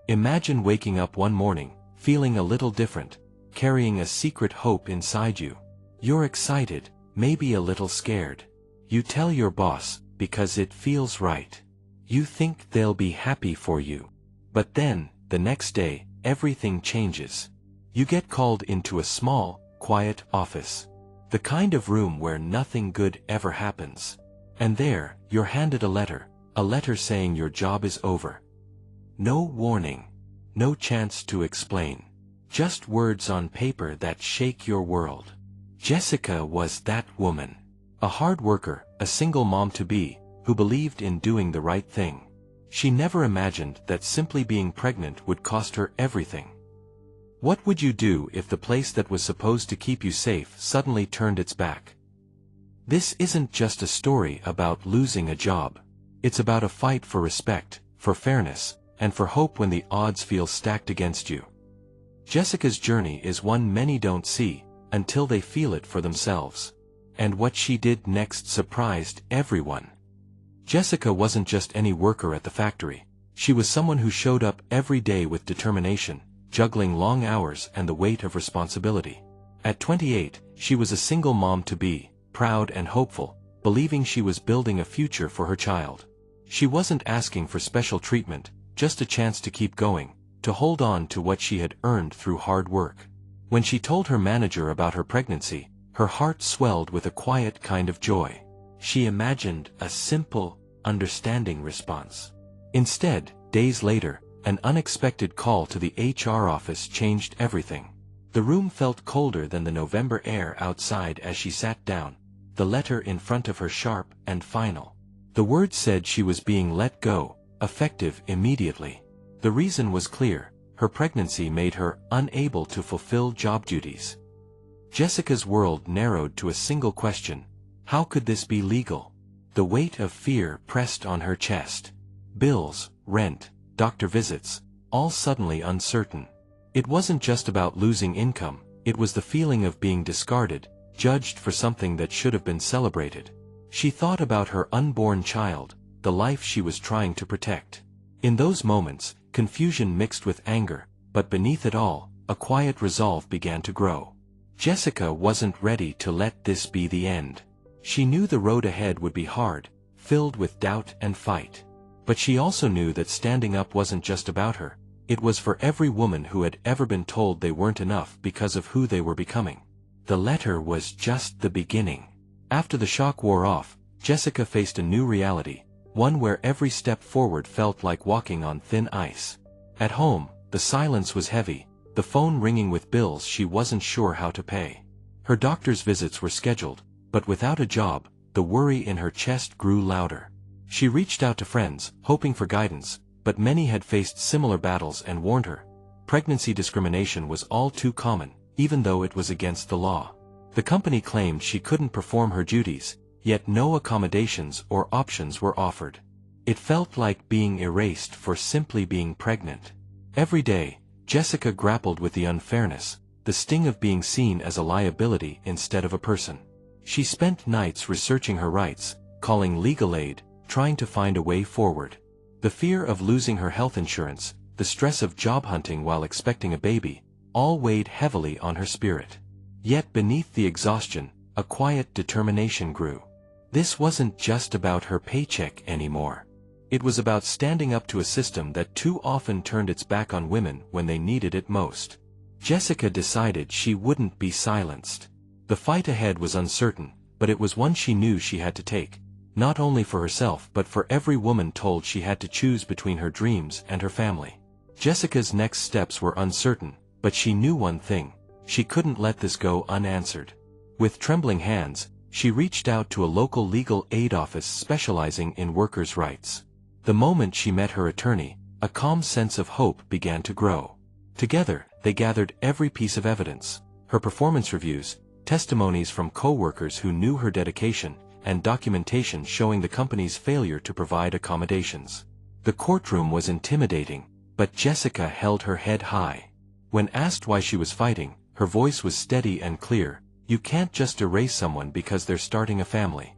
Imagine waking up one morning, feeling a little different, carrying a secret hope inside you. You're excited, maybe a little scared. You tell your boss, because it feels right. You think they'll be happy for you. But then, the next day, everything changes. You get called into a small, quiet office. The kind of room where nothing good ever happens. And there, you're handed a letter saying your job is over. No warning. No chance to explain. Just words on paper that shake your world. Jessica was that woman. A hard worker, a single mom-to-be, who believed in doing the right thing. She never imagined that simply being pregnant would cost her everything. What would you do if the place that was supposed to keep you safe suddenly turned its back? This isn't just a story about losing a job. It's about a fight for respect, for fairness, and for hope when the odds feel stacked against you. Jessica's journey is one many don't see, until they feel it for themselves. And what she did next surprised everyone. Jessica wasn't just any worker at the factory. She was someone who showed up every day with determination, juggling long hours and the weight of responsibility. At 28, she was a single mom-to-be, proud and hopeful, believing she was building a future for her child. She wasn't asking for special treatment, just a chance to keep going, to hold on to what she had earned through hard work. When she told her manager about her pregnancy, her heart swelled with a quiet kind of joy. She imagined a simple, understanding response. Instead, days later, an unexpected call to the HR office changed everything. The room felt colder than the November air outside as she sat down, the letter in front of her sharp and final. The words said she was being let go, effective immediately. The reason was clear: her pregnancy made her unable to fulfill job duties. Jessica's world narrowed to a single question: how could this be legal? The weight of fear pressed on her chest. Bills, rent, doctor visits, all suddenly uncertain. It wasn't just about losing income, it was the feeling of being discarded, judged for something that should have been celebrated. She thought about her unborn child, the life she was trying to protect. In those moments, confusion mixed with anger, but beneath it all, a quiet resolve began to grow. Jessica wasn't ready to let this be the end. She knew the road ahead would be hard, filled with doubt and fight. But she also knew that standing up wasn't just about her. It was for every woman who had ever been told they weren't enough because of who they were becoming. The letter was just the beginning. After the shock wore off, Jessica faced a new reality, one where every step forward felt like walking on thin ice. At home, the silence was heavy, the phone ringing with bills she wasn't sure how to pay. Her doctor's visits were scheduled, but without a job, the worry in her chest grew louder. She reached out to friends, hoping for guidance, but many had faced similar battles and warned her. Pregnancy discrimination was all too common, even though it was against the law. The company claimed she couldn't perform her duties, yet no accommodations or options were offered. It felt like being erased for simply being pregnant. Every day, Jessica grappled with the unfairness, the sting of being seen as a liability instead of a person. She spent nights researching her rights, calling legal aid, trying to find a way forward. The fear of losing her health insurance, the stress of job hunting while expecting a baby, all weighed heavily on her spirit. Yet beneath the exhaustion, a quiet determination grew. This wasn't just about her paycheck anymore. It was about standing up to a system that too often turned its back on women when they needed it most. Jessica decided she wouldn't be silenced. The fight ahead was uncertain, but it was one she knew she had to take, not only for herself but for every woman told she had to choose between her dreams and her family. Jessica's next steps were uncertain, but she knew one thing: she couldn't let this go unanswered. With trembling hands, she reached out to a local legal aid office specializing in workers' rights. The moment she met her attorney, a calm sense of hope began to grow. Together, they gathered every piece of evidence: her performance reviews, testimonies from co-workers who knew her dedication, and documentation showing the company's failure to provide accommodations. The courtroom was intimidating, but Jessica held her head high. When asked why she was fighting, her voice was steady and clear: you can't just erase someone because they're starting a family.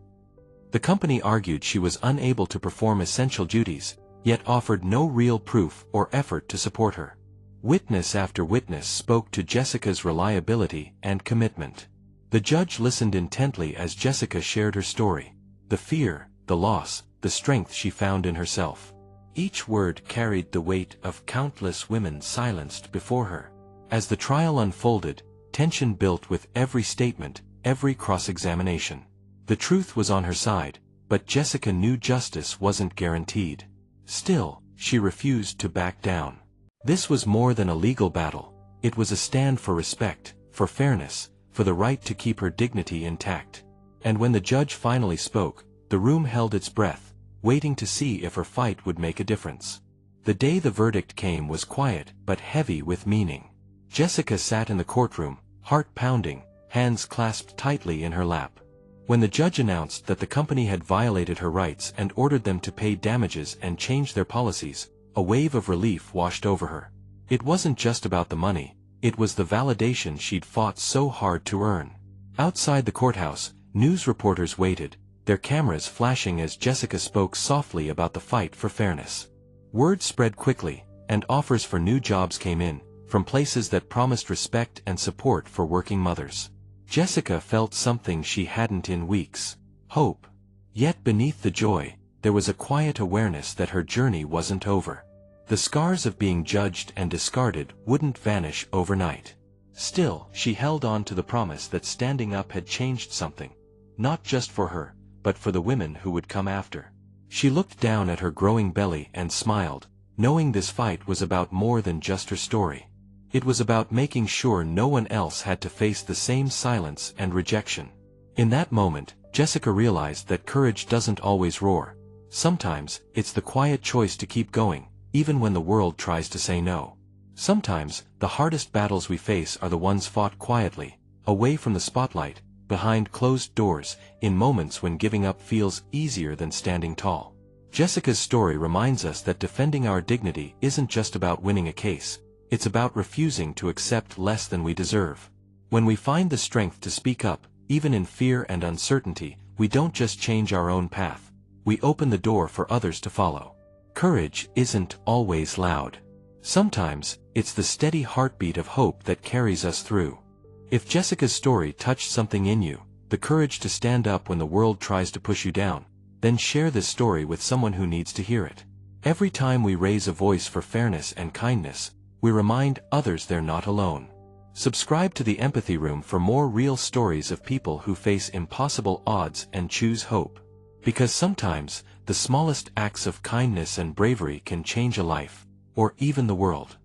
The company argued she was unable to perform essential duties, yet offered no real proof or effort to support her. Witness after witness spoke to Jessica's reliability and commitment. The judge listened intently as Jessica shared her story, the fear, the loss, the strength she found in herself. Each word carried the weight of countless women silenced before her. As the trial unfolded, tension built with every statement, every cross-examination. The truth was on her side, but Jessica knew justice wasn't guaranteed. Still, she refused to back down. This was more than a legal battle. It was a stand for respect, for fairness, for the right to keep her dignity intact. And when the judge finally spoke, the room held its breath, waiting to see if her fight would make a difference. The day the verdict came was quiet, but heavy with meaning. Jessica sat in the courtroom, heart pounding, hands clasped tightly in her lap. When the judge announced that the company had violated her rights and ordered them to pay damages and change their policies, a wave of relief washed over her. It wasn't just about the money, it was the validation she'd fought so hard to earn. Outside the courthouse, news reporters waited, their cameras flashing as Jessica spoke softly about the fight for fairness. Word spread quickly, and offers for new jobs came in, from places that promised respect and support for working mothers. Jessica felt something she hadn't in weeks: hope. Yet beneath the joy, there was a quiet awareness that her journey wasn't over. The scars of being judged and discarded wouldn't vanish overnight. Still, she held on to the promise that standing up had changed something. Not just for her, but for the women who would come after. She looked down at her growing belly and smiled, knowing this fight was about more than just her story. It was about making sure no one else had to face the same silence and rejection. In that moment, Jessica realized that courage doesn't always roar. Sometimes, it's the quiet choice to keep going, even when the world tries to say no. Sometimes, the hardest battles we face are the ones fought quietly, away from the spotlight, behind closed doors, in moments when giving up feels easier than standing tall. Jessica's story reminds us that defending our dignity isn't just about winning a case. It's about refusing to accept less than we deserve. When we find the strength to speak up, even in fear and uncertainty, we don't just change our own path. We open the door for others to follow. Courage isn't always loud. Sometimes, it's the steady heartbeat of hope that carries us through. If Jessica's story touched something in you, the courage to stand up when the world tries to push you down, then share this story with someone who needs to hear it. Every time we raise a voice for fairness and kindness, we remind others they're not alone. Subscribe to the Empathy Room for more real stories of people who face impossible odds and choose hope. Because sometimes, the smallest acts of kindness and bravery can change a life, or even the world.